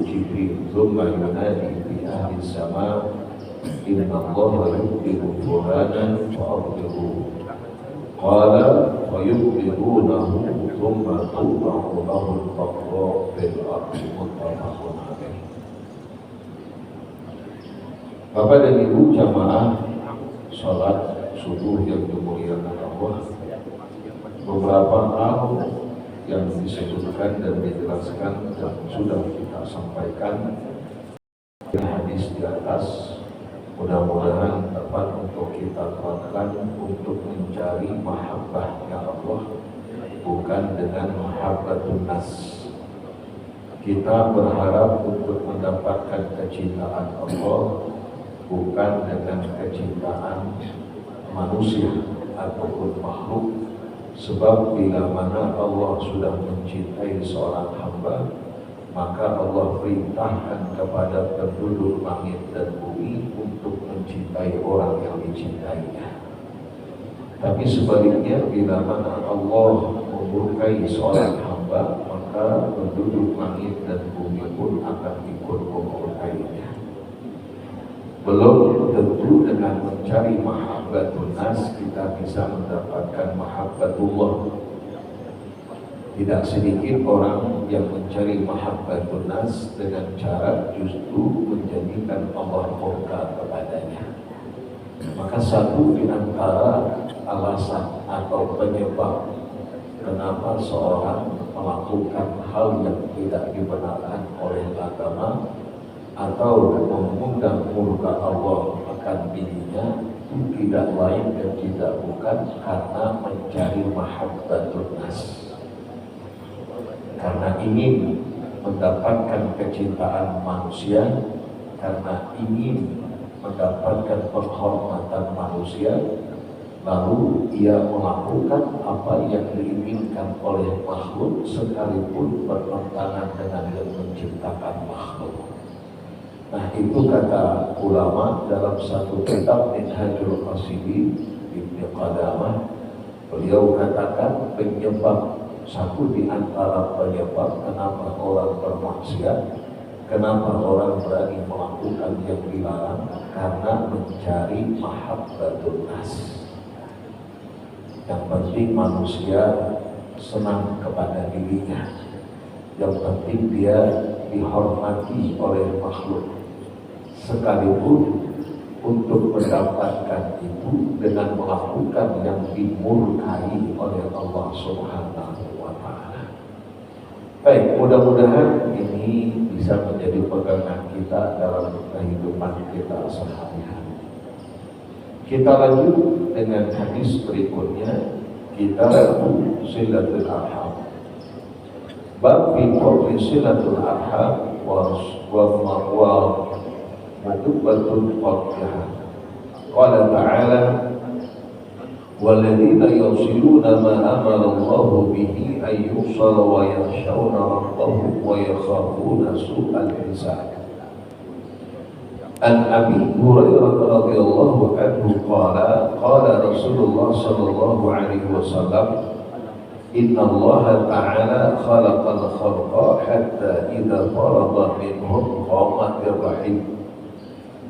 Jibril thumma yunadi fi ahli sama inna allaha yubdilu fulanan fa'abdilu qala fayubdilunahu thumma tu'bahu lahu al-faqra bil ardi muttafaqun alaih. Bapak dan Ibu jamaah salat subuh yang dimuliakan Allah, beberapa hal yang disebutkan dan dijelaskan dan sudah kita sampaikan di hadis di atas, mudah-mudahan dapat untuk kita terapkan untuk mencari mahabbahnya Allah, bukan dengan mahabbatun nas. Kita berharap untuk mendapatkan kecintaan Allah, bukan dengan kecintaan manusia ataupun makhluk. Sebab bila mana Allah sudah mencintai seorang hamba, maka Allah perintahkan kepada penduduk langit dan bumi untuk mencintai orang yang dicintainya. Tapi sebaliknya, bila mana Allah memurkai seorang hamba, maka penduduk langit dan bumi pun akan ikut memurkainya. Belum tentu dengan mencari mahabbatun nas kita bisa mendapatkan mahabbatullah. Tidak sedikit orang yang mencari mahabbatun nas dengan cara justru menjadikan Allah murka kepadanya. Maka satu di antara alasan atau penyebab kenapa seorang melakukan hal yang tidak dibenarkan oleh agama atau mengundang murka Allah akan dirinya, itu tidak lain dan tidak bukan karena mencari mahabbatun nas, karena ingin mendapatkan kecintaan manusia, karena ingin mendapatkan penghormatan manusia, lalu ia melakukan apa yang diinginkan oleh makhluk sekalipun bertentangan dengan yang menciptakan makhluk. Nah, itu kata ulama dalam satu kitab Minhajul Qasidin Ibnu Qadamah. Beliau katakan penyebab, satu di antara penyebab kenapa orang bermaksiat, kenapa orang berani melakukan yang dilarang, karena mencari mahabbatun nas. Yang penting manusia senang kepada dirinya, yang penting dia dihormati oleh makhluk. Sekalipun untuk mendapatkan itu dengan melakukan yang dimurkai oleh Allah Subhanahu wa Ta'ala. Baik, mudah-mudahan ini bisa menjadi pegangan kita dalam kehidupan kita sehari-hari. Kita lanjut dengan hadis berikutnya, kita silatul arham. Bab fi fadli silatul arham wa mudubbatul qadhah. Qala ta'ala walladzina yusiluna ma amara Allahu bihi ay yusala wa yakhshawna rabbahum wa yakhafuna su'al hisab. An Abi Hurairah radhiyallahu anhu qala qala Rasulullah sallallahu alaihi wasallam inna Allah ta'ala khalaqal khalqa hatta idza farada minhum qamatir rahim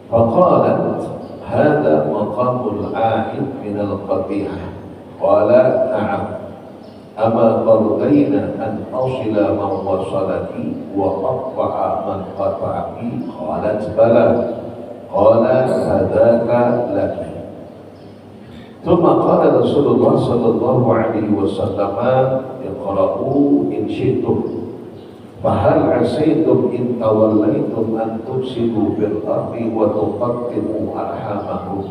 فقالت هذا مقام العائد من القطيعة قال نعم أما ترضين أن أصل من وصلني وأقطع من قطعني قالت بلى قال فذاك لك ثم قال رسول الله صلى الله عليه وسلم اقرأوا إن شئتم فهل عسيتم إن توليتم أن تفسدوا في الأرض وتقطعوا أرحامكم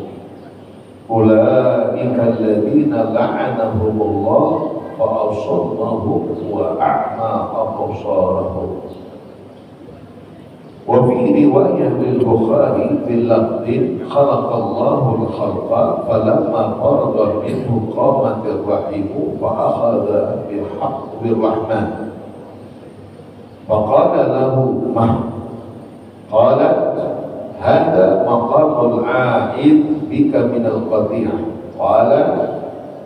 أولئك الذين لعنهم الله فأصمهم وأعمى أبصارهم. وفي رواية للبخاري باللفظ خلق الله الخلق فلما فرغ منه قامت الرحم فأخذ بحق الرحمن فقال له مه قالت هذا مقام العائد بك من القطيعة قال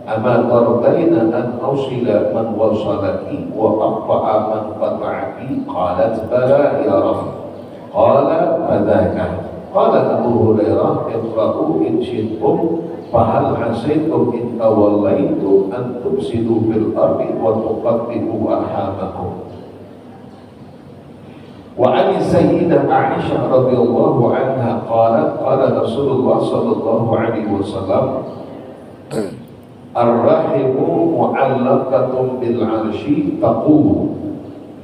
ama tardaina an ausila man wasalaki wa aqta'a man qata'aki? Qalat bala ya Rabb. Qala fadzaka. Qala Abu Hurairah, iqra'u in syi'tum fahal hasaytum in tawallaitu an tufsidu fil ardi wa tuqatti'u arhamakum. Wa an sayyidah Aisyah radhiyallahu anha qalat qala Rasulullah sallallahu alaihi wasallam ar-rahimu mu'allaqatun bil 'arsy taqulu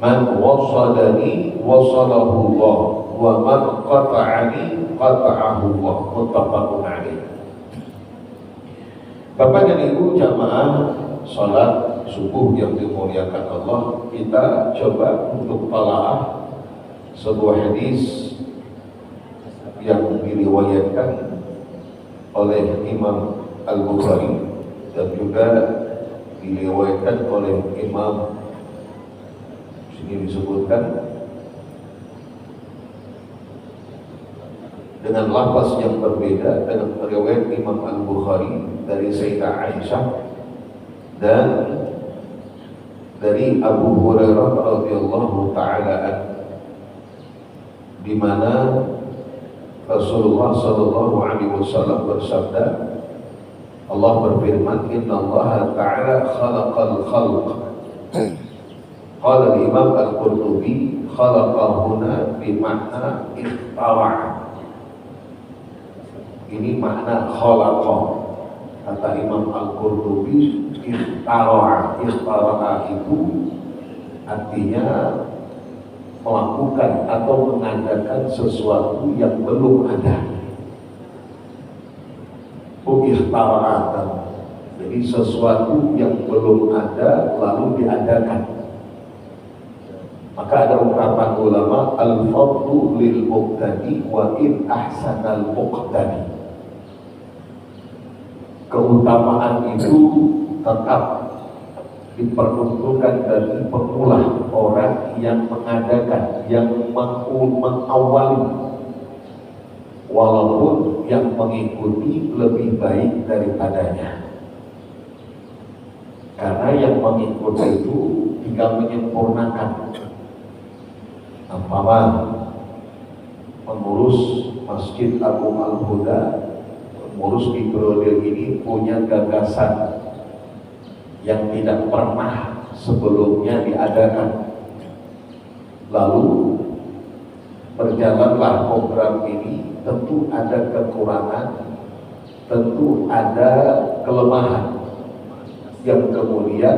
man wasadani wasalahu Allah wa man qata'ani qata'ahu Allah. Muttafaqun alaih. Bapak dan Ibu jamaah salat subuh yang dimuliakan Allah, kita coba untuk talaah sebuah hadis yang diriwayatkan oleh Imam Al-Bukhari dan juga diriwayatkan oleh Imam, sini disebutkan dengan lafaz yang berbeda dengan riwayat Imam Al-Bukhari dari Sayyidah Aisyah dan dari Abu Hurairah radhiyallahu taala anhu, di mana Rasulullah sallallahu alaihi wasallam bersabda, Allah berfirman, Inna Allah ta'ala khalaqal khalq. Qala Imam Al-Qurtubi khalaqahuna bimakna ikhtara'. Ini makna khalaqa. Kata Imam Al-Qurtubi, ikhtara'. Ikhtara' itu artinya melakukan atau mengadakan sesuatu yang belum ada. Ikhtara', jadi sesuatu yang belum ada lalu diadakan. Maka ada ungkapan ulama, al-fadlu lil muqtadi wa in ahsanal muqtadi. Keutamaan itu tetap diperuntukkan bagi pemula, orang yang mengadakan, yang mengawali, walaupun yang mengikuti lebih baik daripadanya. Karena yang mengikuti itu tinggal menyempurnakan. Umpama pengurus Masjid Abu Al-Huda, pengurus di periode ini punya gagasan yang tidak pernah sebelumnya diadakan. Lalu berjalanlah program ini, tentu ada kekurangan, tentu ada kelemahan yang kemudian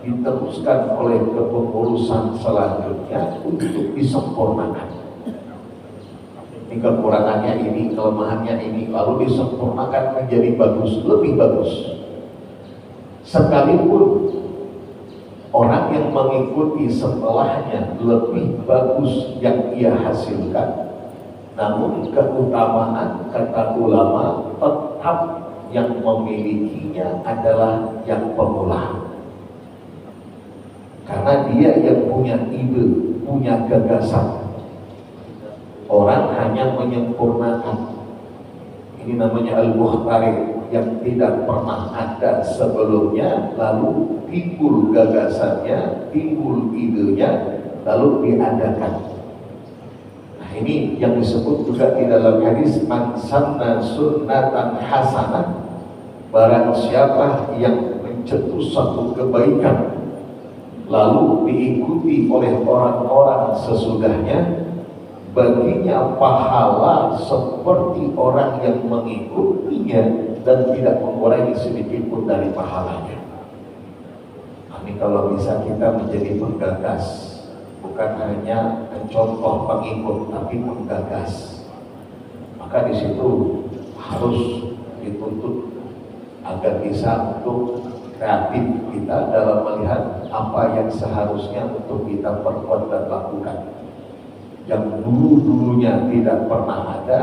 diteruskan oleh kepengurusan selanjutnya untuk disempurnakan. Ini kekurangannya ini, kelemahannya ini, lalu disempurnakan menjadi bagus, lebih bagus. Sekalipun orang yang mengikuti setelahnya lebih bagus yang ia hasilkan, namun keutamaan kata ulama tetap yang memilikinya adalah yang pemula. Karena dia yang punya ide, punya gagasan. Orang hanya menyempurnakan. Ini namanya al-mukhtarir, yang tidak pernah ada sebelumnya, lalu timbul gagasannya, timbul idenya, lalu diadakan. Nah, ini yang disebut juga di dalam hadis, man sanna sunnatan hasanah, barang siapa yang mencetus satu kebaikan lalu diikuti oleh orang-orang sesudahnya, baginya pahala seperti orang yang mengikutinya dan tidak mengurangi sedikit pun dari pahalanya. Ini kalau bisa kita menjadi penggagas, bukan hanya mencontoh pengikut, tapi menggagas. Maka di situ harus dituntut agar bisa untuk kreatif kita dalam melihat apa yang seharusnya untuk kita perbuat dan lakukan. Yang dulu-dulunya tidak pernah ada,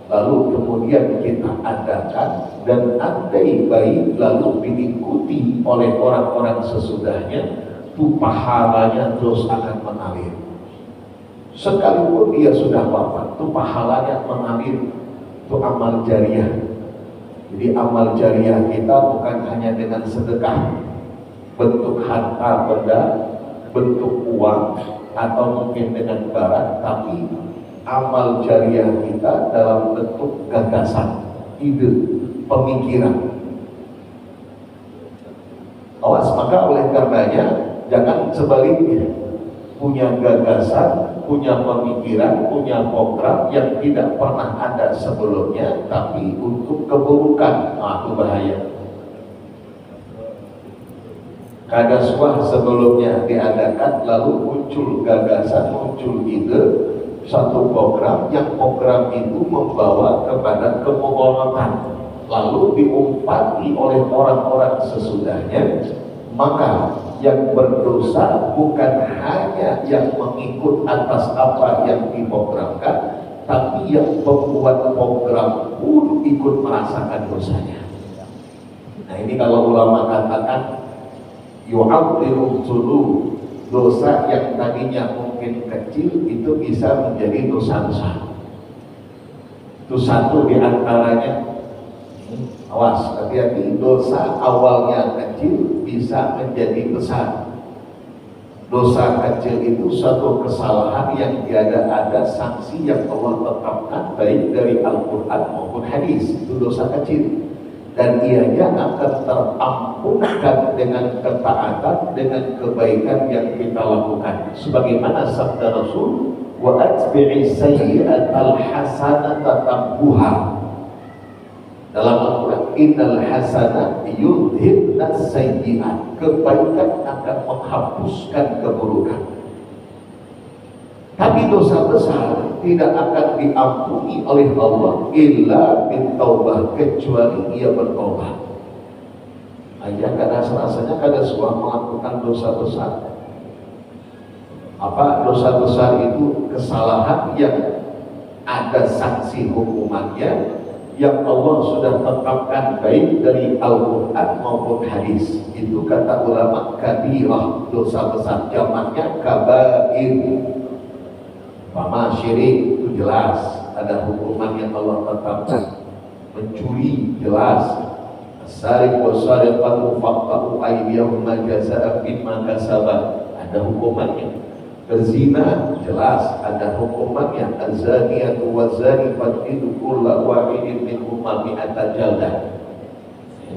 lalu kemudian kita adakan, dan andai baik lalu diikuti oleh orang-orang sesudahnya, itu pahalanya terus akan mengalir. Sekalipun dia sudah wafat, itu pahalanya mengalir, itu amal jariah Jadi amal jariah kita bukan hanya dengan sedekah, bentuk harta benda, bentuk uang, atau mungkin dengan barang, tapi amal jariah kita dalam bentuk gagasan, ide, pemikiran. Awas, maka oleh karenanya jangan sebaliknya, punya gagasan, punya pemikiran, punya program yang tidak pernah ada sebelumnya, tapi untuk keburukan. Itu bahaya. Kadaswah sebelumnya diadakan, lalu muncul gagasan, muncul ide, satu program yang program itu membawa kepada kemudharatan, lalu diumpati oleh orang-orang sesudahnya. Maka yang berdosa bukan hanya yang mengikut atas apa yang diprogramkan, tapi yang membuat program pun ikut merasakan dosanya. Nah ini kalau ulama katakan yu'adhiru dzunub, dosa yang tadinya mungkin kecil itu bisa menjadi dosa besar. Itu satu di antaranya. Awas, hati-hati, dosa awalnya kecil bisa menjadi besar. Dosa kecil itu suatu kesalahan yang tiada ada sanksi yang Allah tetapkan, baik dari Al-Quran maupun hadis. Itu dosa kecil, dan ianya akan terampunkan dengan ketaatan, dengan kebaikan yang kita lakukan. Sebagaimana sabda Rasul, wa atbi'i sayyi'atal hasanata tambuha. Dalam Al-Quran, innal hasanat yudhibnas sayyi'at, kebaikan akan menghapuskan keburukan. Tapi dosa besar tidak akan diampuni oleh Allah illa bitaubah, kecuali ia bertobat. Ayah rasanya kada suah melakukan dosa besar. Apa dosa besar itu? Kesalahan yang ada sanksi hukumannya, yang Allah sudah tetapkan baik dari Al-Quran maupun hadis. Itu kata ulama kabirah, dosa besar, jamaknya kabair. Mama syirik itu jelas ada hukuman yang Allah tetapkan. Mencuri jelas, as-sariq was-sariqatu faqta'u aydiyahuma jazaa'an bima kasabat, ada hukumannya. Berzina jelas ada hukumannya, az-zaniyatu waz-zani fajlidu kulla wahidin minhuma mi'ata jaldah.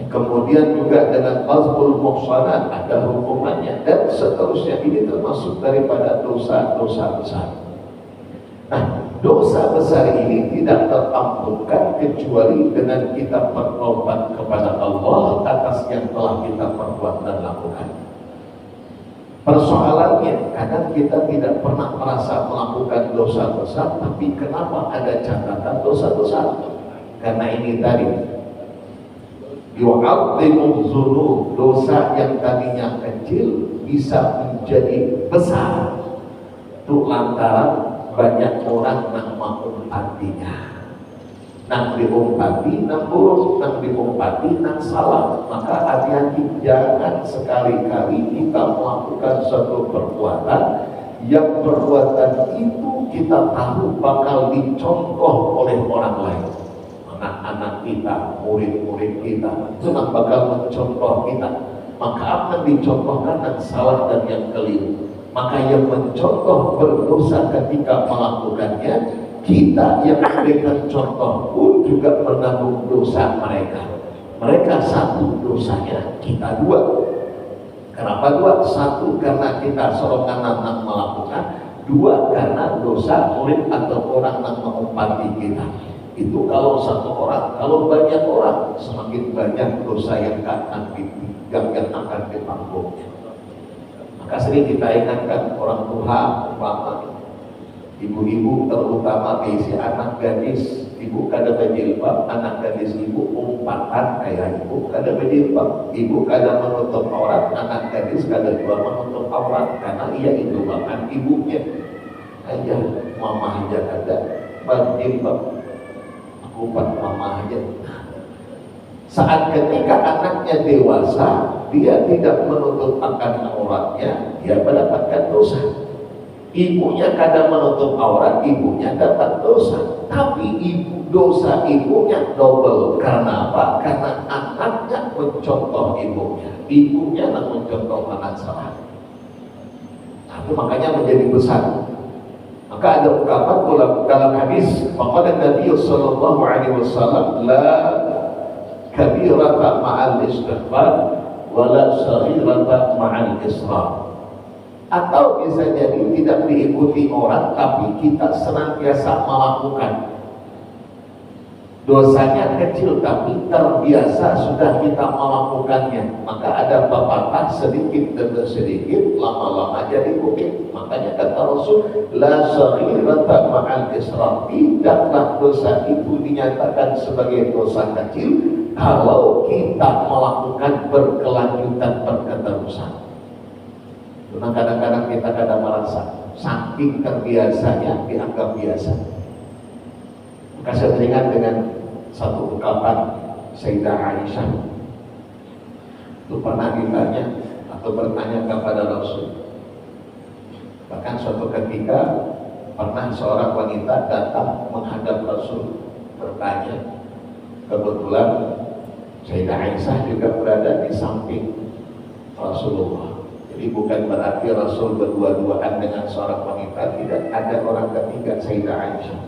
Kemudian juga dengan qazful muhsanat ada hukumannya, dan seterusnya. Ini termasuk daripada dosa-dosa besar. Nah, dosa besar ini tidak terampunkan kecuali dengan kita bertobat kepada Allah atas yang telah kita perbuat dan lakukan. Persoalannya, kadang kita tidak pernah merasa melakukan dosa besar, tapi kenapa ada catatan dosa besar? Karena ini tadi, yu'adhimu dzunub, dosa yang tadinya kecil bisa menjadi besar. Itu lantaran banyak orang yang mengumpatinya. Nang diumpati, nang buruk, nang diumpati, nang salah. Maka hati-hati, jangan sekali-kali kita melakukan suatu perbuatan yang perbuatan itu kita tahu bakal dicontoh oleh orang lain. Anak-anak kita, murid-murid kita, itu bakal mencontoh kita. Maka akan dicontohkan yang salah dan yang keliru. Maka yang mencontoh berdosa ketika melakukannya, kita yang memberikan contoh pun juga menanggung dosa mereka. Mereka satu dosanya, kita dua. Kenapa dua? Satu karena kita seorang anak melakukan, dua karena dosa murid atau orang yang mengumpati kita. Itu kalau satu orang. Kalau banyak orang, semakin banyak dosa yang akan ditanggung. Maka sering kita ingatkan orang tua, umpama ibu-ibu terutama bisi anak gadis, ibu kada berjilbab, anak gadis ibu umpatan kayak ibu kada berjilbab, ibu kada menutup aurat, anak gadis kada juga menutup aurat, karena ia itu bahkan ibunya aja, mama aja kada berjilbab, aku umpat mama aja. Saat ketika anaknya dewasa, dia tidak menutup akan auratnya, dia mendapatkan dosa. Ibunya kadang menutup aurat, ibunya dapat dosa. Tapi ibu dosa ibunya double. Karena apa? Karena anaknya mencontoh ibunya, ibunya mencontoh anak salah. Nah, itu makanya menjadi besar. Maka ada ungkapan dalam hadis, maka Nabi sallallahu alaihi wasallam, la kabirata ma'al istighfar wala saghirata ma'al israr. Atau bisa jadi tidak diikuti orang, tapi kita senantiasa melakukan. Dosanya kecil tapi terbiasa sudah kita melakukannya. Maka ada pepatah, sedikit demi sedikit lama-lama jadi bukit. Makanya kata Rasul, la saghirata ma'al israr. Tidaklah dosa itu dinyatakan sebagai dosa kecil kalau kita melakukan berkelanjutan berketerusan. Karena kadang-kadang kita kadang merasa saking terbiasanya dianggap biasa. Maka saya teringat dengan satu ungkapan Sayyidah Aisyah. Itu pernah ditanya atau bertanya kepada Rasul. Bahkan suatu ketika pernah seorang wanita datang menghadap Rasul bertanya. Kebetulan Sayyidah Aisyah juga berada di samping Rasulullah. Jadi bukan berarti Rasul berdua-duaan dengan seorang wanita, tidak, ada orang ketiga, Sayyidah Aisyah.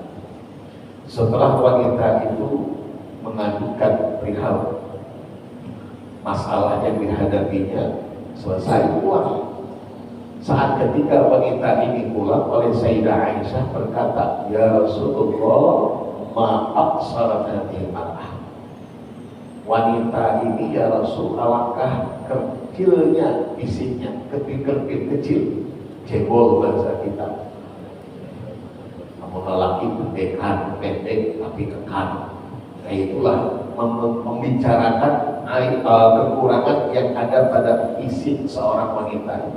Setelah wanita itu mengadukan perihal masalah yang dihadapinya, selesai pulang. Saat ketika wanita ini pulang, oleh Sayyidah Aisyah berkata, ya Rasulullah, ma'aksara hadhihi al-mar'ah. Wanita ini ya Rasul, alangkah kecilnya fisiknya, kerpit kecil, cebol bahasa kita. Namun lelaki pendekan, pendek tapi kekar. Nah itulah membicarakan kekurangan yang ada pada fisik seorang wanita.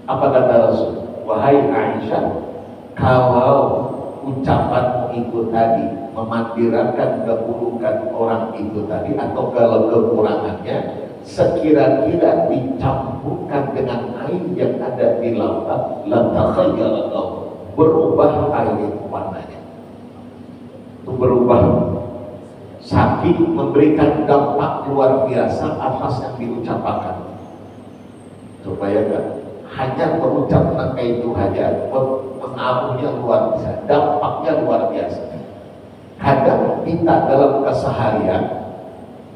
Apa kata Rasul? Wahai Aisyah, kalau ucapan itu tadi memandirakan keburukan orang itu tadi, atau kalau kekurangannya sekira-kira dicampurkan dengan air yang ada di lautan, latakhayyara laut, berubah air warnanya. Itu berubah, saking memberikan dampak luar biasa atas yang diucapkan. Coba ya kan, hanya berucap nangka itu saja pengaruhnya luar biasa, dampaknya luar biasa. Kadang kita dalam keseharian,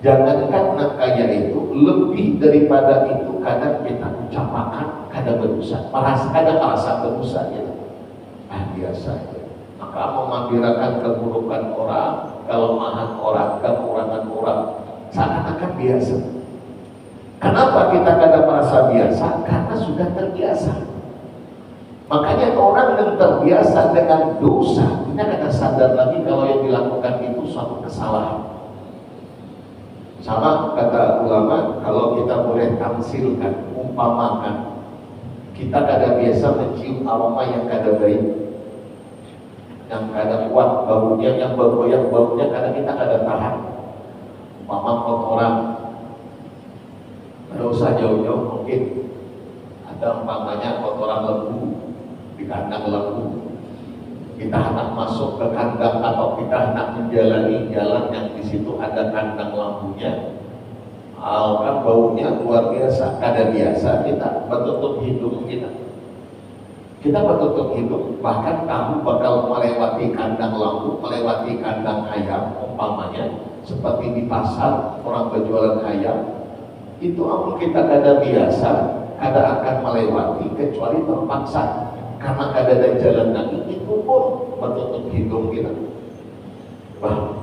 jangankan nangkanya itu, lebih daripada itu kadang kita ucapkan, kadang berdosa, kadang merasa berdosa ya. Biasa ya. Maka memandirakan keburukan orang, kelemahan orang, kekurangan orang, seakan-akan biasa. Kenapa kita kadang merasa biasa? Karena sudah terbiasa. Makanya orang yang terbiasa dengan dosa, kita kadang sadar lagi kalau yang dilakukan itu suatu kesalahan. Sama kata ulama, kalau kita boleh tamsilkan, umpamakan, kita kadang biasa mencium aroma yang kadang baik, yang kadang kuat baunya, yang bergoyang baunya, kadang kita kadang tahan. Umpama kotoran, tidak usah jauh-jauh, mungkin ada umpamanya kotoran lembu di kandang lembu, kita hendak masuk ke kandang atau kita hendak menjalani jalan yang di situ ada kandang lembunya, kan baunya luar biasa. Kada biasa kita bertutup hidung kita bertutup hidung, bahkan kamu bakal melewati kandang lembu, melewati kandang ayam umpamanya, seperti di pasar orang berjualan ayam. Itu amun kita kada biasa, kada akan melewati kecuali terpaksa. Karena kada ada jalan lagi, itu pun bertutup hidung kita,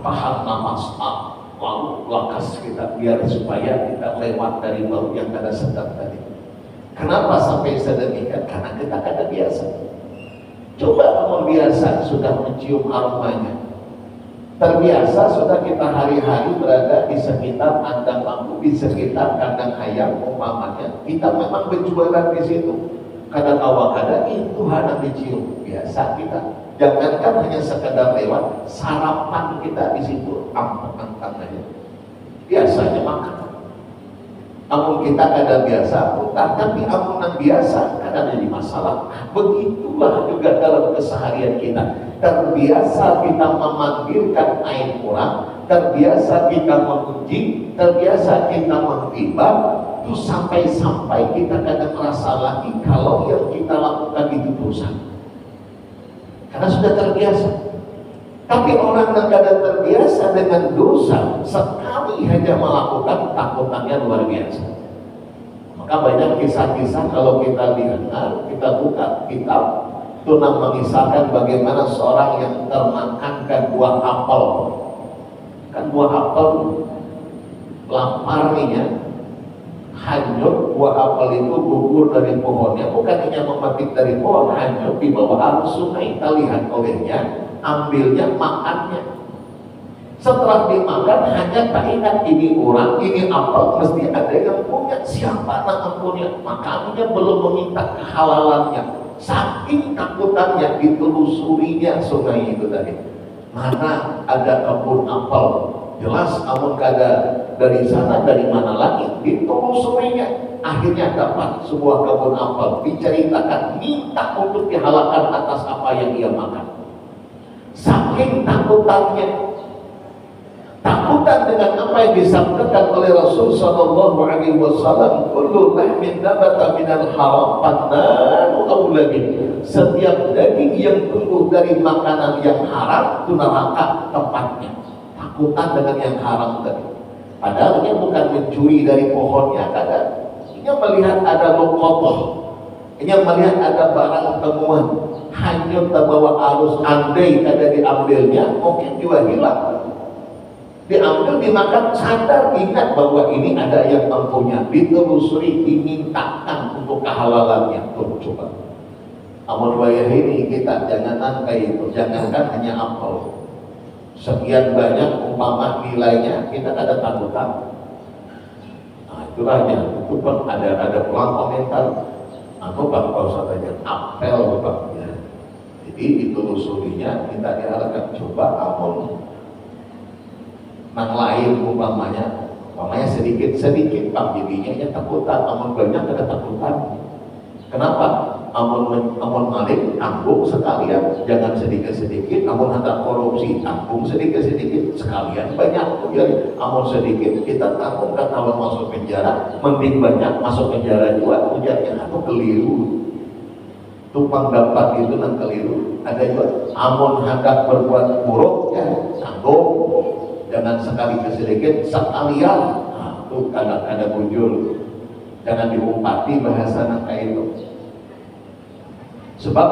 tahan napas, lalu lakas kita biar supaya kita lewat dari bau yang kada sedap tadi. Kenapa sampai sedemikian? Karena kita kada biasa. Coba membiasa sudah mencium aromanya, terbiasa sudah kita hari-hari berada di sekitar kandang lembu, di sekitar kandang ayam umpamanya, kita memang berjualan di situ. Kadang awal kadang itu hendak dicium, biasa kita. Jangankan hanya sekedar lewat, sarapan kita di situ, ampun aja. Biasanya makan. Amun kita kada biasa utang, tapi amun yang biasa kada jadi masalah. Begitulah juga dalam keseharian kita. Terbiasa kita memanggilkan aib orang, terbiasa kita memuji, terbiasa kita menghibah, itu sampai-sampai kita kada merasa lagi kalau yang kita lakukan itu dosa. Karena sudah terbiasa. Tapi orang yang kada terbiasa dengan dosa, sekali hanya melakukan, takutannya luar biasa. Maka banyak kisah-kisah kalau kita dengar, kita buka kitab, itu mengisahkan bagaimana seorang yang termakankan buah apel. Kan buah apel lapar nih ya, hanyut buah apel itu gugur dari pohonnya, bukan hanya memetik dari pohon, hanyut di bawah arus sungai. Kita lihat olehnya, ambilnya, makannya. Setelah dimakan hanya tak ingat ini orang, ini apel, mesti ada yang punya. Siapa yang punya? Makanya belum meminta kehalalannya. Saking takutannya, ditelusurinya sungai itu tadi. Mana ada kebun apel? Jelas amun kada dari sana, dari mana lagi? Ditelusurinya. Akhirnya dapat sebuah kebun apel. Diceritakan, minta untuk dihalalkan atas apa yang ia makan. Saking takutannya, takutan dengan apa yang disampaikan oleh Rasul Sallallahu Alaihi Wasallam, kullu lahmin nabata minal haram fannaru awla bih. Setiap daging yang tumbuh dari makanan yang haram itu neraka tempatnya. Takutan dengan yang haram tadi. Padahal dia bukan mencuri dari pohonnya, kada. Dia melihat ada lokotoh, dia melihat ada barang temuan, hanyut terbawa arus, andai kada diambilnya, mungkin juga hilang. Diambil, dimakan, sadar, ingat bahwa ini ada yang mempunyai, ditelusuri, dimintakan untuk kehalalannya. Tuh, coba. Amun wayah ini kita jangan kayak itu, jangankan hanya apel. Sekian banyak umpama nilainya, kita ada takutan. Nah, itulah yang itu pun ada pulang komentar. Aku bakal saja apel, Pak. Ya. Jadi ditelusurinya, kita diharapkan coba amun nang lain umpamanya sedikit Pak, jadinya ya takutan, amun banyak ada takutan. Kenapa? Amun malik tanggung sekalian, jangan sedikit-sedikit. Amun ada korupsi tanggung sedikit-sedikit, sekalian banyak. Jadi amun sedikit kita tanggung, kalau masuk penjara, mending banyak masuk penjara juga. Ujarnya aku keliru, tumpang dapat itu nang keliru. Ada juga amun hendak berbuat buruk ya tanggung, jangan sekali sedikit, sekalian. Nah, itu kadang-kadang muncul. Jangan diumpati bahasa nang kayak itu. Sebab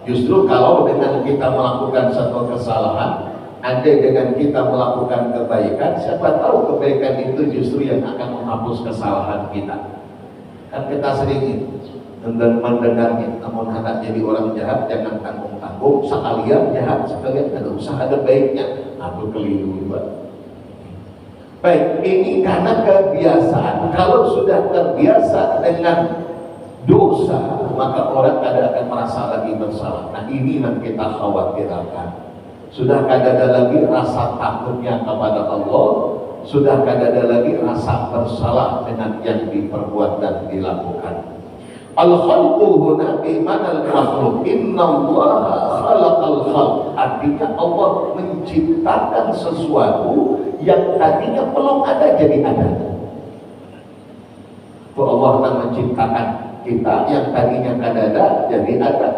justru kalau dengan kita melakukan satu kesalahan, andai dengan kita melakukan kebaikan, siapa tahu kebaikan itu justru yang akan menghapus kesalahan kita. Kan kita sering mendengarnya, namun hendak jadi orang jahat jangan tanggung-tanggung, sekalian jahat, sekalian ada usaha, ada baiknya. Aku keliru juga. Baik, ini karena kebiasaan. Kalau sudah terbiasa dengan dosa, maka orang kada akan merasa lagi bersalah. Nah, ini yang kita khawatirkan. Sudah kada ada lagi rasa takutnya kepada Allah, sudah kada ada lagi rasa bersalah dengan yang diperbuat dan dilakukan. Al-khalqu huna bimanal makhluk. Innallaha khalaqal khalq. Artinya Allah menciptakan sesuatu yang tadinya belum ada jadi ada. Itu Allah yang menciptakan kita yang tadinya kada ada jadi ada.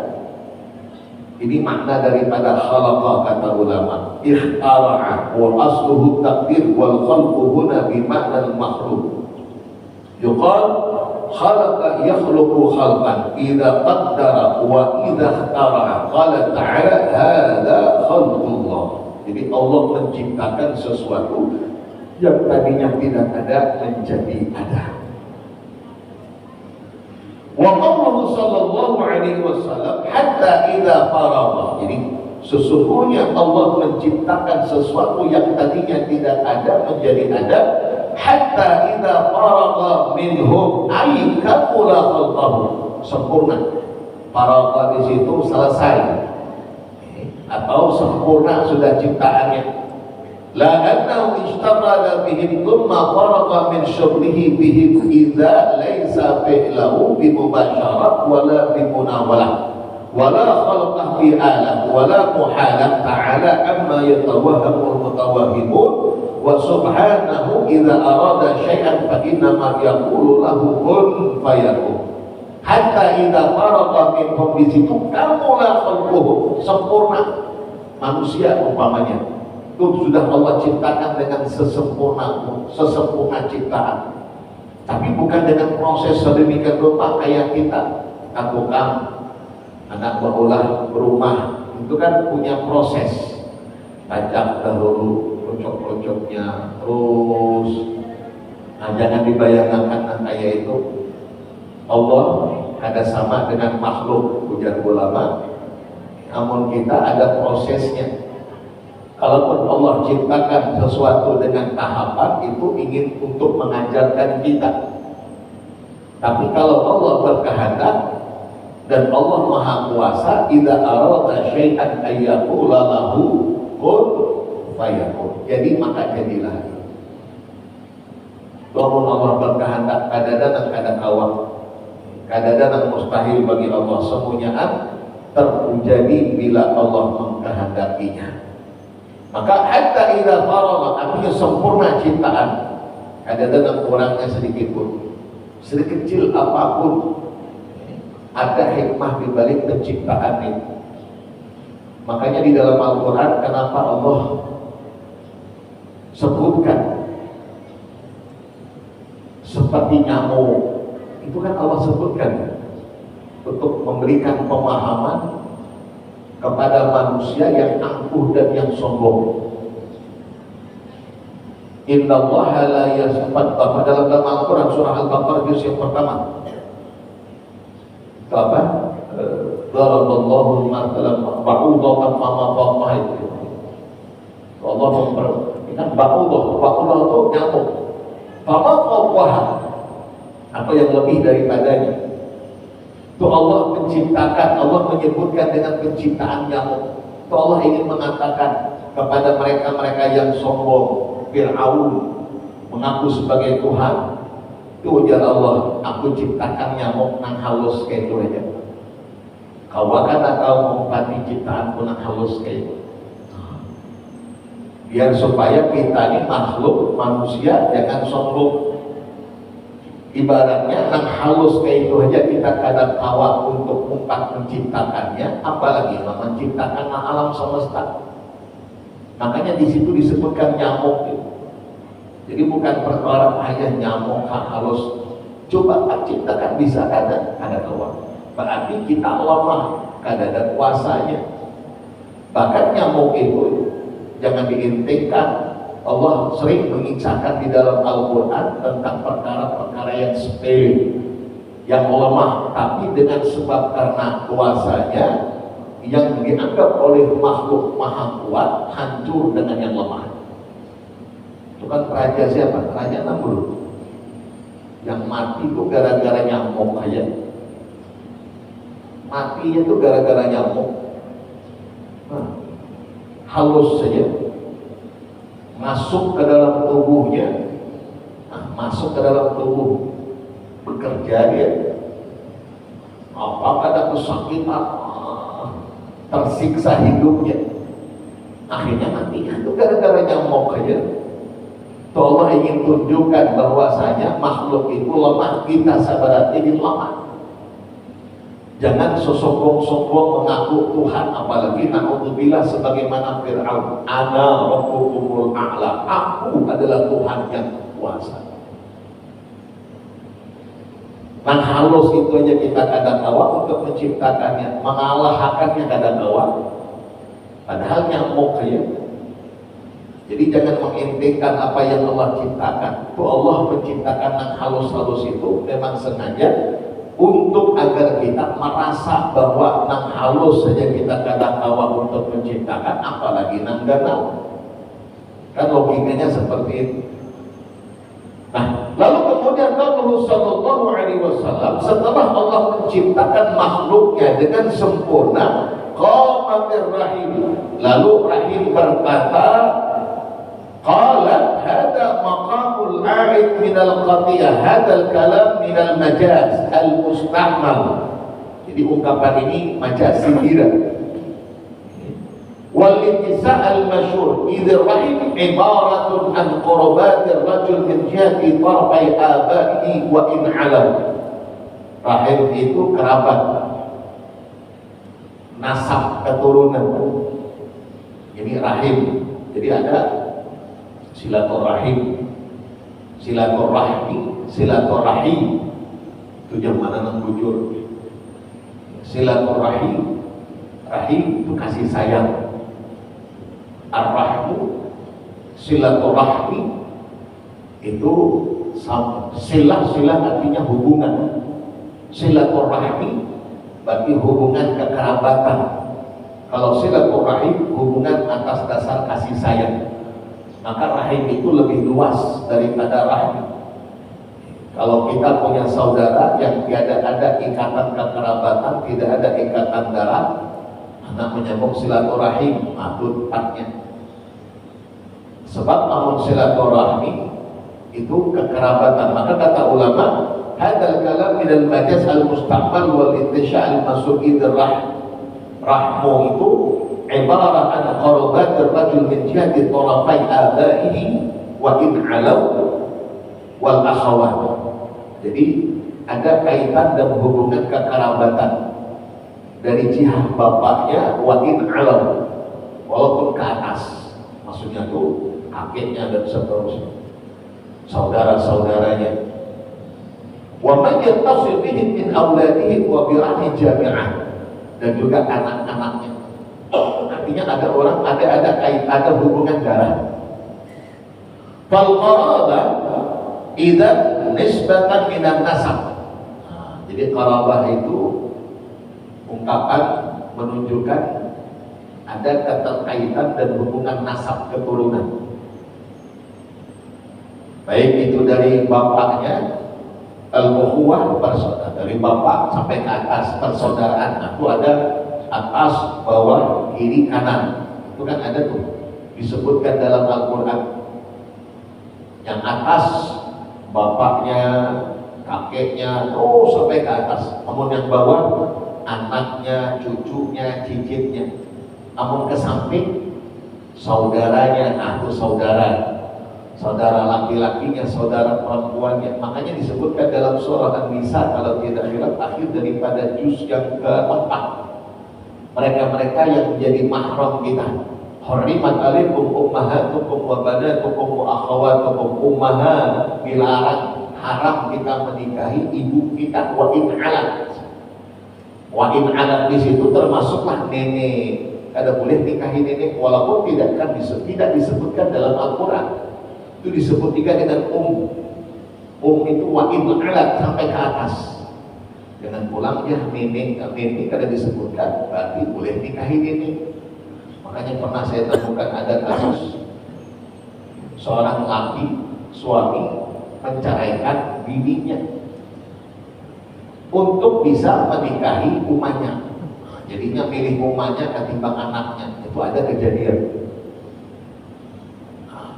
Ini makna daripada khalaqa, kata ulama. Ikhtara'a wa asluhu takdir wal khalqu huna bimanal makhluk. Yuqal khalaqa yakhluqu khalqan idza qaddara wa idza ikhtara'a. Qala ta'ala hadza khalqullah. Jadi Allah menciptakan sesuatu yang tadinya tidak ada menjadi ada. Wa qawluhu sallallahu alaihi wasallam hatta idza faragha. Jadi sesungguhnya Allah menciptakan sesuatu yang tadinya tidak ada menjadi ada. Hatta idza faragha minhum ay kamula khalqahu. Sempurna. Faragha di situ selesai atau sempurna sudah ciptaannya. la annahu ishtaghala bihim thumma faraqa min syughlihi bihim idza laysa fi'lahu bi mubasyarat wala bi munawalah wala khalaqah bi alam wala muhalah ta'ala amma yatawahhamul mutawahhimun wa subhanahu idza arada syai'an fa innama yaqulu lahu kun fayakun hatta idza faraqa minhum di situ kamula khalquhu sempurna manusia umpamanya itu sudah Allah ciptakan dengan sesempurna ciptaan, tapi bukan dengan proses sedemikian rupa kayak kita tukang anak berumah itu kan punya proses tajam dahulu kocok-kocoknya terus. Nah, jangan dibayangkan kayak itu Allah ada sama dengan makhluk, ujar ulama, namun kita ada prosesnya. Kalaupun Allah ciptakan sesuatu dengan tahapan itu ingin untuk mengajarkan kita, tapi kalau Allah berkehendak dan Allah Maha Kuasa, idza arada syai'an ayyaqula lahu kun fayakun. Jadi maka jadilah. Lamun Allah berkehendak kadang-kadang kadang-kadang kadang-kadang mustahil bagi Allah, semuanya terjadi bila Allah mengkehendakinya. Maka hatta idza faragha, artinya sempurna ciptaan. Kadang-kadang kurangnya sedikit pun, sekecil apapun ada hikmah di balik penciptaan itu. Makanya di dalam Al-Quran kenapa Allah sebutkan seperti nyamuk, itu kan Allah sebutkan untuk memberikan pemahaman kepada manusia yang angkuh dan yang sombong. Innallaha la yasfat, dalam Al-Quran surah Al-Baqarah juz yang pertama. Apa? Daraballahu mathalan ba'udatan fama fawqaha itu. Allah memberikan ba'udah itu nyamuk. Fama fawqaha, apa yang lebih daripadanya. Itu Allah menciptakan, Allah menyebutkan dengan penciptaan nyamuk. Itu Allah ingin mengatakan kepada mereka-mereka yang sombong, Fir'aun mengaku sebagai Tuhan. Itu ujar Allah, aku ciptakan nyamuk nang halus kayak itu aja. Kau akan tahu mempati ciptaanku nang halus kayak itu. Biar supaya kita ini makhluk manusia jangan sombong. Ibaratnya nang halus kayak itu aja kita kadang tawa untuk menciptakannya, apalagi menciptakan alam semesta. Makanya di situ disebutkan nyamuk itu. Jadi bukan perkara hanya nyamuk halus. Coba ciptakan bisa ada kawan. Berarti kita lemah, ada kuasanya. Bahkan nyamuk itu jangan diintikan. Allah sering mengisahkan di dalam Al-Quran tentang perkara-perkara yang sepele, yang lemah, tapi dengan sebab karena kuasanya yang dianggap oleh makhluk maha kuat hancur dengan yang lemah. Itu kan raja siapa? Raja Namrud yang mati itu gara-gara nyamuk aja. Matinya itu gara-gara nyamuk. Halus saja masuk ke dalam tubuhnya, masuk ke dalam tubuh, bekerja dia. Apakah ada kesakitan, tersiksa hidupnya, akhirnya mati. Itu gara-gara nyamuk aja. Allah ingin tunjukkan bahwasanya makhluk itu lemah, kita sabar ini lemah. Jangan sombong-sombong mengaku Tuhan, apalagi na'udzubillah sebagaimana Fir'aun, ana rabbukumul a'la, aku adalah Tuhan yang kuasa. Nah halus itu aja kita kadang kawa untuk menciptakannya, mengalahkannya kadang kawa. Padahal nyamuk ya. Jadi jangan mengintikan apa yang Allah ciptakan. Itu Allah menciptakan yang halus-halus itu memang sengaja untuk agar kita merasa bahwa nang halus saja kita kadang kawa untuk menciptakan, apalagi nang ganal. Kan logikanya seperti itu. Nah, lalu kemudian Rasulullah Shallallahu Alaihi Wasallam setelah Allah menciptakan makhluknya dengan sempurna, qamatir rahim, lalu rahim berkata, Qalat hada maqamul a'id minal qatiyah, hadal kalam minal majaz al-mustahmal. Jadi ungkapan ini majaz sindiran. Wal ittisa' al-masyhur idh rahim ibaratun an qurbatir rajul min jihati tarfai abaihi wa in alam. Rahim itu kerabat, nasab, keturunan. Ini rahim. Jadi ada silaturahim, silaturahmi, silaturahim. Itu yang mana nang bujur. Silaturahim, rahim itu kasih sayang. Ar-rahmu, silaturahmi itu silah artinya hubungan. Silaturahmi berarti hubungan kekerabatan. Kalau silaturahim hubungan atas dasar kasih sayang. Maka rahim itu lebih luas daripada rahim. Kalau kita punya saudara yang tidak ada ikatan kekerabatan, tidak ada ikatan darah, anak menyambung silaturahim, itu tepatnya. Sebab namun silaturahmi itu kekerabatan. Maka kata ulama, hadal kalam minal majaz al-mustaqbal wal intisha' al-masu'id ar-rahm. Rahmu itu ibarat an qarabatir rajul min jihati tarafai abaihi wa in alaw wal akhawat. Jadi ada kaitan dan hubungan kekerabatan dari jihad bapaknya wa in alaw, walaupun ke atas, maksudnya tuh kakeknya dan seterusnya, saudara-saudaranya. Wa man yattasil bihim min auladihi wa birahmi jami'ah, dan juga anak-anaknya. Artinya ada orang ada hubungan darah. Fal qarabah idzan nisbatan minan nasab. Jadi qarabah itu ungkapan menunjukkan ada keterkaitan dan hubungan nasab keturunan. Baik itu dari bapaknya, al-ukhuwah bersaudara, dari bapak sampai ke atas persaudaraan. Itu ada atas, bawah, kiri, kanan. Itu kan ada tuh disebutkan dalam Al-Quran. Yang atas bapaknya, kakeknya, terus sampai ke atas. Namun yang bawah anaknya, cucunya, cicitnya. Namun ke samping saudaranya, itu saudara. Saudara laki-lakinya, saudara perempuannya. Makanya disebutkan dalam surah An-Nisa kalau tidak hilaf akhir daripada juz yang ke-4. Mereka-mereka yang menjadi mahram kita. Hurrimat alaikum ummahatukum wa banatukum wa akhawatukum. Ummahat dilarang, haram kita menikahi ibu kita wa in alat. Wa in alat di situ termasuklah nenek. Kada boleh nikahi nenek walaupun tidak disebutkan dalam Al-Quran. Itu disebut juga dengan itu wa in alat, sampai ke atas. Dengan pulangnya nenek kada disebutkan, berarti boleh nikahi nenek. Makanya pernah saya temukan ada kasus seorang laki, suami menceraikan bininya untuk bisa menikahi umahnya. Jadinya milih umahnya ketimbang anaknya. Itu ada kejadian.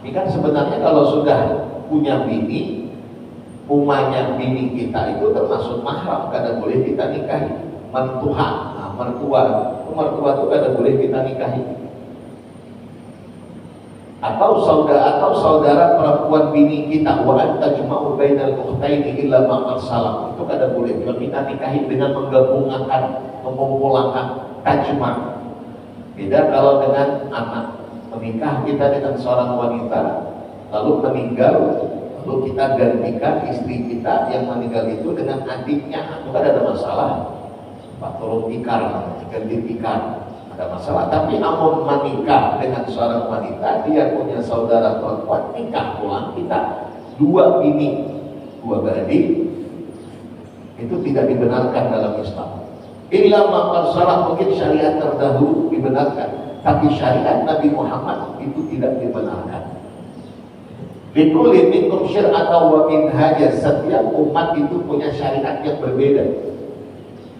Ini kan sebenarnya kalau sudah punya bini, umahnya bini kita itu termasuk mahram, kada boleh kita nikahi. Mertua, mertua itu kada boleh kita nikahi. Atau saudara perempuan bini kita, wa anta juma'u bainal ukhtaini illa ma qad salam. Itu kada boleh kita nikahi dengan menggabungkan, mengumpulkan tajma'. Beda kalau dengan anak. Menikah kita dengan seorang wanita, lalu meninggal, lalu kita gantikan istri kita yang meninggal itu dengan adiknya. Itu kan ada masalah. Pak turun tikar, ganti tikar, ada masalah. Tapi namun menikah dengan seorang wanita, dia punya saudara perempuan, nikah pulang kita dua bini, dua beradik, itu tidak dibenarkan dalam Islam. Illa maqal salah, mungkin syariat terdahulu dibenarkan. Tapi syariat Nabi Muhammad itu tidak dibenarkan. Likulli minkum syir'atan wa minhaja. Setiap umat itu punya syariat yang berbeda.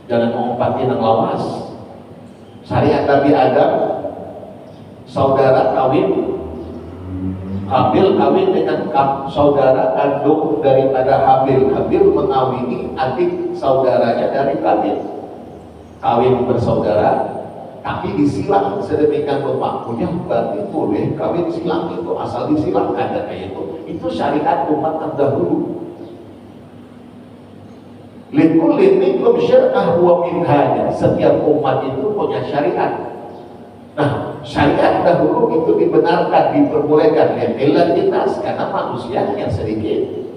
Jangan mengumpati yang lawas. Syariat Nabi Adam, saudara kawin Habil kawin dengan saudara kandung daripada Habil. Habil mengawini adik saudaranya dari Kabil. Kawin bersaudara, tapi disilang sedemikian rupa. Punya berarti boleh kawin silang itu, asal disilang ada kayak itu. Itu syariat umat terdahulu. Likulli minkum syar'ah wa minhaja. Setiap umat itu punya syariat. Nah, syariat dahulu itu dibenarkan, diperbolehkan lillahinas karena manusianya sedikit.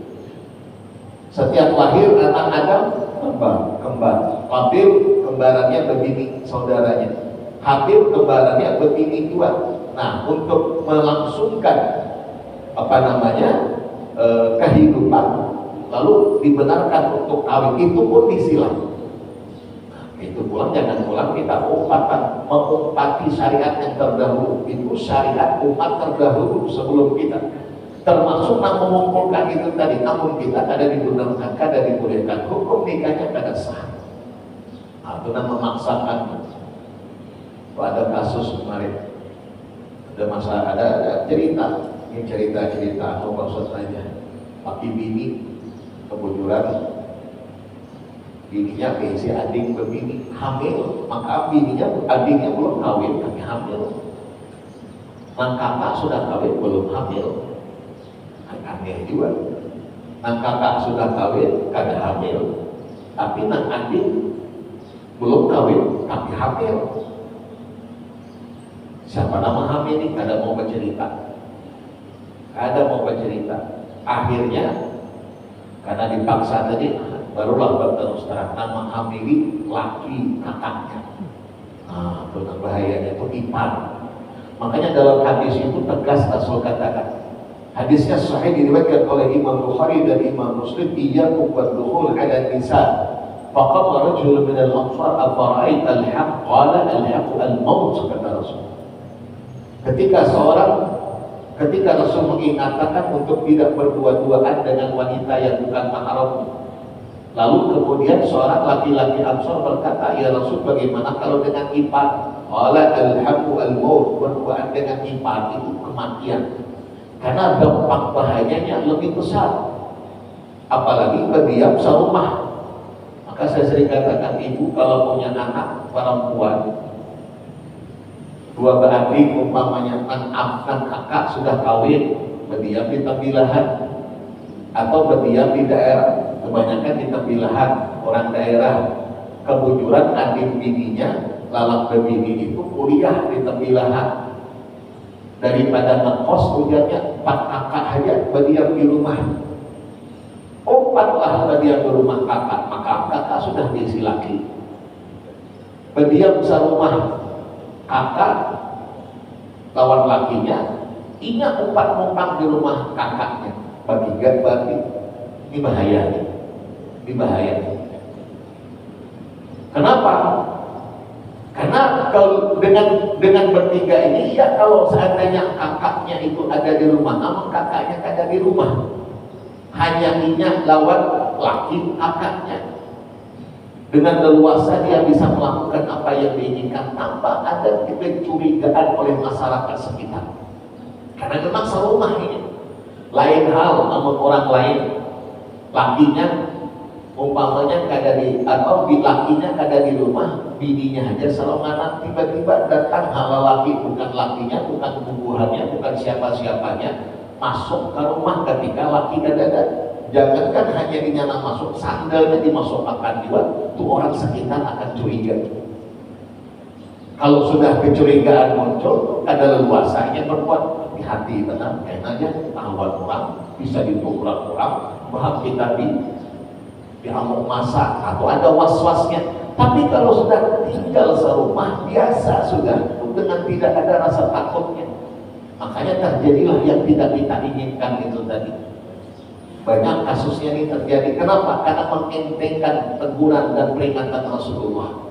Setiap lahir anak Adam kembar. Habil kembarannya begini saudaranya. Habil kembarannya begini dua. Nah, untuk melangsungkan kehidupan, lalu dibenarkan untuk kawin, itu pun disilang. Itu pulang jangan pulang kita mengumpati syariat yang terdahulu. Itu syariat umat terdahulu sebelum kita, termasuk mengumpulkan itu tadi. Namun kita ada dibenarkan, ada dibolehkan, hukum nikahnya kada sah. Itu memaksakan. Ada kasus kemarin, ada cerita, ini cerita atau maksud saja. Laki bini kebujuran, bininya si adik berbini hamil, maka adiknya belum kawin tapi hamil. Nang kakak sudah kawin belum hamil, aneh juga. Nang kakak sudah kawin kada hamil, tapi nang adik belum kawin tapi hamil. Siapa nama hamil ini kada mau bercerita, akhirnya karena dipaksa tadi, barulah berterus terang nama hamili laki kakaknya. Nah, itu bahayanya, itu ipar. Makanya dalam hadis itu tegas Rasul katakan, hadisnya sahih diriwayatkan oleh Imam Bukhari dan Imam Muslim, iyyakum waddukhul ala nisa. Faqala rajul min al-ansar afara'aita al-haq qala al-haq al-maut, kata Rasul. Ketika Rasul mengingatkan untuk tidak berdua-duaan dengan wanita yang bukan mahrammu. Lalu kemudian seorang laki-laki Ansor berkata, ya Rasul, bagaimana kalau dengan ipar? Qala al-haqqu al-maut, berduaan dengan ipar itu kematian. Karena dampak bahayanya lebih besar. Apalagi berdiam serumah. Maka saya sering katakan, ibu kalau punya anak perempuan, dua beradik umpamanya anak kakak sudah kawin, berdiam di tembilahan atau berdiam di daerah, kebanyakan di tembilahan orang daerah. Kebujuran adik bininya lalang bebini itu kuliah di tembilahan, daripada ngekos ujarnya 4 kakak aja berdiam di rumah, 4 lah berdiam di rumah kakak, maka kakak sudah diisi laki. Berdiam serumah kakak lawan lakinya, ingat 4 numpang di rumah kakaknya, bertiga berarti ini bahaya. Kenapa? Karena kalau dengan bertiga ini, ya kalau seandainya kakaknya itu ada di rumah, namun kakaknya ada di rumah, hanya ingat lawan laki kakaknya. Dengan leluasa dia bisa melakukan apa yang diinginkan tanpa ada kecurigaan oleh masyarakat sekitar. Karena memang serumah ini. Lain hal namun orang lain, lakinya umpamanya kada di atau lakinya kada di rumah, bininya aja selonganan, tiba-tiba datang hal laki, bukan lakinya, bukan bubuhannya, bukan siapa-siapanya, masuk ke rumah ketika laki kada ada. Jangankan hanya dinyana masuk, sandalnya dimasukkan juga, tuh orang sekitar akan curiga. Kalau sudah kecurigaan muncul, ada leluasanya berbuat. Di hati tenang, aja tahuan orang, bisa dipukul orang, bahkan kita diamuk masak atau ada was-wasnya. Tapi kalau sudah tinggal serumah, biasa sudah, dengan tidak ada rasa takutnya. Makanya terjadilah yang tidak kita inginkan itu tadi. Banyak kasusnya ini terjadi. Kenapa? Karena mengentengkan teguran dan peringatan Rasulullah.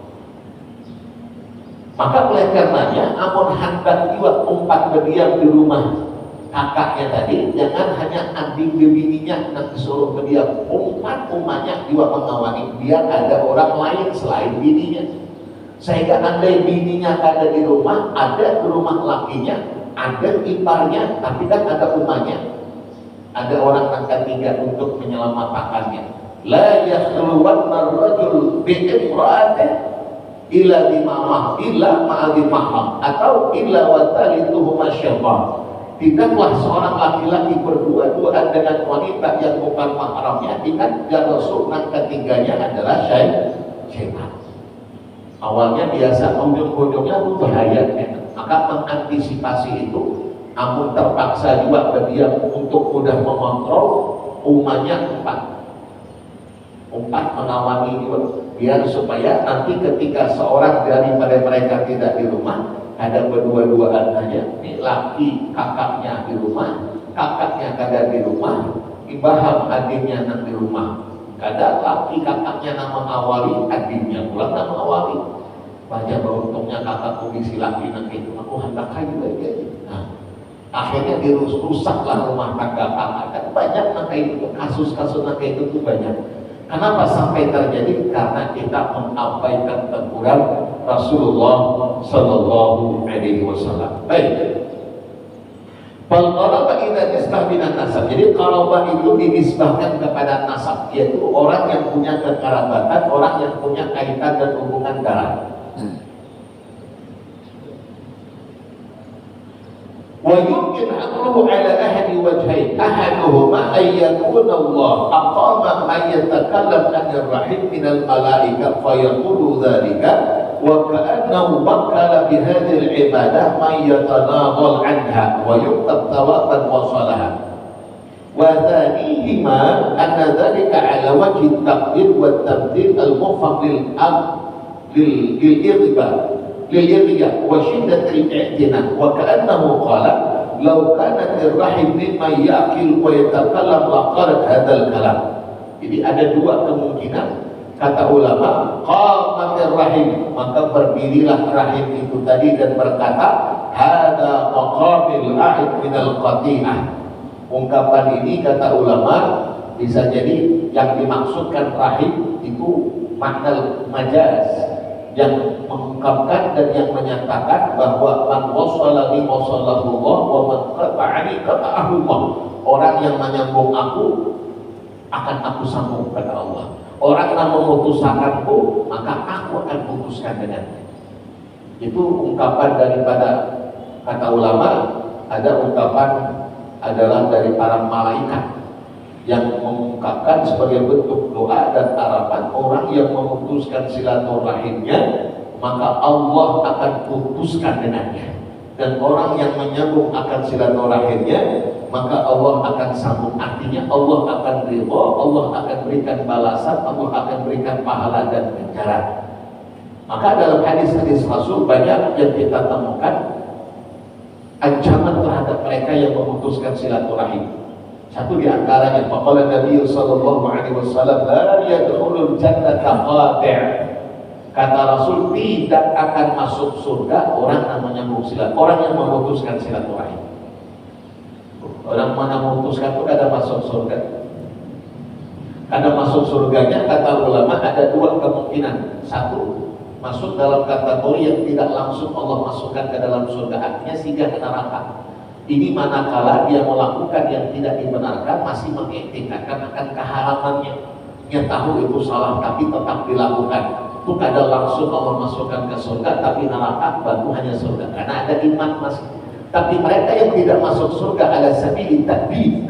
Maka oleh karenanya, amun hendak juga umpat berdiam di rumah kakaknya tadi, jangan hanya adik bininya nak disuruh berdiam, umpat umahnya juga mengawani, biar ada orang lain selain bininya. Sehingga andai bininya ada di rumah, ada di rumah lakinya, ada iparnya, tapi kan ada umahnya, ada orang angkat tiga untuk menyelamatkannya. La yakhluwanna ar-rajul bi imra'atin illa bima'mah illa ma'adhi mahram atau illa wa thalithuhuma syaitan. Tidaklah seorang laki-laki berdua-duaan dengan wanita yang bukan mahramnya, tidak Rasul ketiganya adalah syaitan. Awalnya biasa, ujung-ujungnya itu bahaya, maka mengantisipasi itu, namun terpaksa juga berdiam untuk mudah mengontrol umatnya empat mengawali juga, biar supaya nanti ketika seorang daripada mereka tidak di rumah, ada berdua-duaan aja. Ini laki kakaknya di rumah, kakaknya kada di rumah, ibaham adiknya nang di rumah. Kada laki kakaknya nang mengawali, adiknya pulang nang mengawali. Baca beruntungnya kakakku isi laki nang itu, aku hendak kayu lagi. Nah, akhirnya dirusaklah rumah tangga kakak. Dan banyak nang kayak itu, kasus-kasus nang kayak itu banyak. Kenapa sampai terjadi? Karena kita mengabaikan teguran Rasulullah Sallallahu Alaihi Wasallam. Baik. Qarabah idza nisbah binan nasab. Jadi qarabah itu dinisbahkan kepada nasab, yaitu orang yang punya kekerabatan, orang yang punya kaitan dan hubungan darah. ويمكن حمله على أحد وجهين أحدهما أن يكون الله أقام من يتكلم عن الرحيم من الملائكة فيقول ذلك وكأنه وكل بهذه العبادة من يتناضل عنها ويكتب ثوابا وصلها وثانيهما أن ذلك على وجه التقدير والتمثيل المفهم للإغياء وشدة الاعتناء وكأنه قال لو كانت الرحم ممن يأكل ويتكلم لقالت هذا الكلام. Jadi ada dua kemungkinan, kata ulama, qamatir rahim, maka berdirilah rahim itu tadi dan berkata hada maqamil ahid minal qati'ah. Ungkapan ini kata ulama bisa jadi yang dimaksudkan rahim itu makna majaz, yang mengungkapkan dan yang menyatakan bahwa man wasala bi wasalahullah wa man qata'ani qata'ahullah. Orang yang menyambung aku akan aku sambung kepada Allah. Orang yang memutuskanku maka aku akan putuskan dengannya. Itu ungkapan daripada kata ulama. Ada ungkapan adalah dari para malaikat yang mengungkapkan sebagai bentuk doa dan harapan orang yang memutuskan silaturahimnya maka Allah akan putuskan dengannya, dan orang yang menyambung akan silaturahimnya maka Allah akan sambung. Artinya Allah akan ridha, Allah akan berikan balasan, Allah akan berikan pahala dan ganjaran. Maka dalam hadis-hadis Rasul banyak yang kita temukan ancaman terhadap mereka yang memutuskan silaturahim. Satu di antaranya, faqala Nabi sallallahu alaihi wasallam la yadkhulul jannata qati'. Kata Rasul, tidak akan masuk surga orang yang menyambung orang yang memutuskan silaturahim. Orang mana memutuskan itu kada masuk surga. Kada masuk surganya kata ulama ada dua kemungkinan. Satu, masuk dalam kategori yang tidak langsung Allah masukkan ke dalam surga, artinya singgah ke neraka. Ini manakala dia melakukan yang tidak dibenarkan, masih mengiktikadkan akan keharamannya. Dia tahu itu salah tapi tetap dilakukan. Itu kadang langsung Allah masukkan ke surga, tapi neraka baru hanya surga karena ada iman masih. Tapi mereka yang tidak masuk surga ala sabili takbir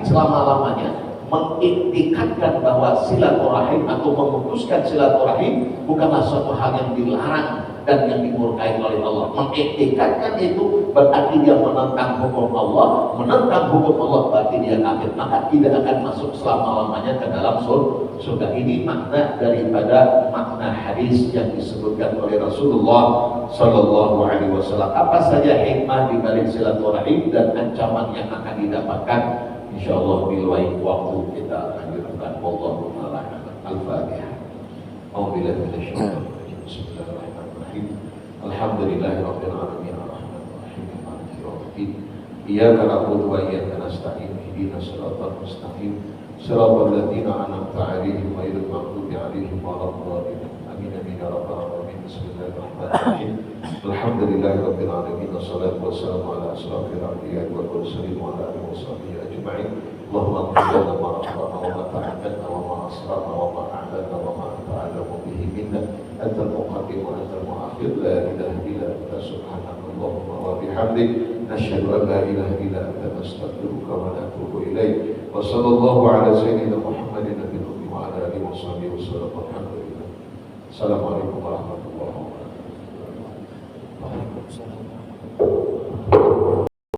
selama-lamanya, mengiktikadkan bahwa silaturahim atau memutuskan silaturahim bukanlah suatu hal yang dilarang dan yang dimurkai oleh Allah. Mengiktikadkan itu berarti dia menentang hukum Allah, menentang hukum Allah berarti dia kafir, maka tidak akan masuk selama-lamanya ke dalam surga. Ini makna daripada makna hadis yang disebutkan oleh Rasulullah Sallallahu Alaihi Wasallam. Apa saja hikmah di balik silaturahim dan ancaman yang akan didapatkan, insyaallah di luar waktu kita akan dilakukan. Wallahu a'lam. Al-Fatihah. Auzubillahi minasyaitonir rajim. Bismillahirrahmanirrahim. Alhamdulillahirabbil alamin arrahmanirrahim maliki yaumiddin. Iyyaka na'budu wa iyyaka nasta'in. Ihdinas siratal mustaqim. Shiratal ladzina an'amta 'alaihim ghairil maghdubi 'alaihim waladdallin. Amin amin ya rabbal alamin. Bismillahirrahmanirrahim. Alhamdulillah. Alhamdulillahirabbil alamin wassalatu wassalamu ala asyrafil anbiya'i wal mursalin wa ala alihi washabihi ajma'in. Allahumma qul lana ma akhtana wa ma ta'addana wa ma asrarna wa ma a'lana wa ma anta a'lamu bihi minna antal muqaddim wa antal mu'akhir la ilaha illa anta subhanaka Allahumma wa bihamdik nashhadu an la ilaha illa anta nastaghfiruka wa natubu ilaik. Wa sallallahu ala sayyidina Muhammadin nabiyil ummi wa ala alihi washabihi wasallam. Alhamdulillah. Assalamualaikum warahmatullahi wabarakatuh.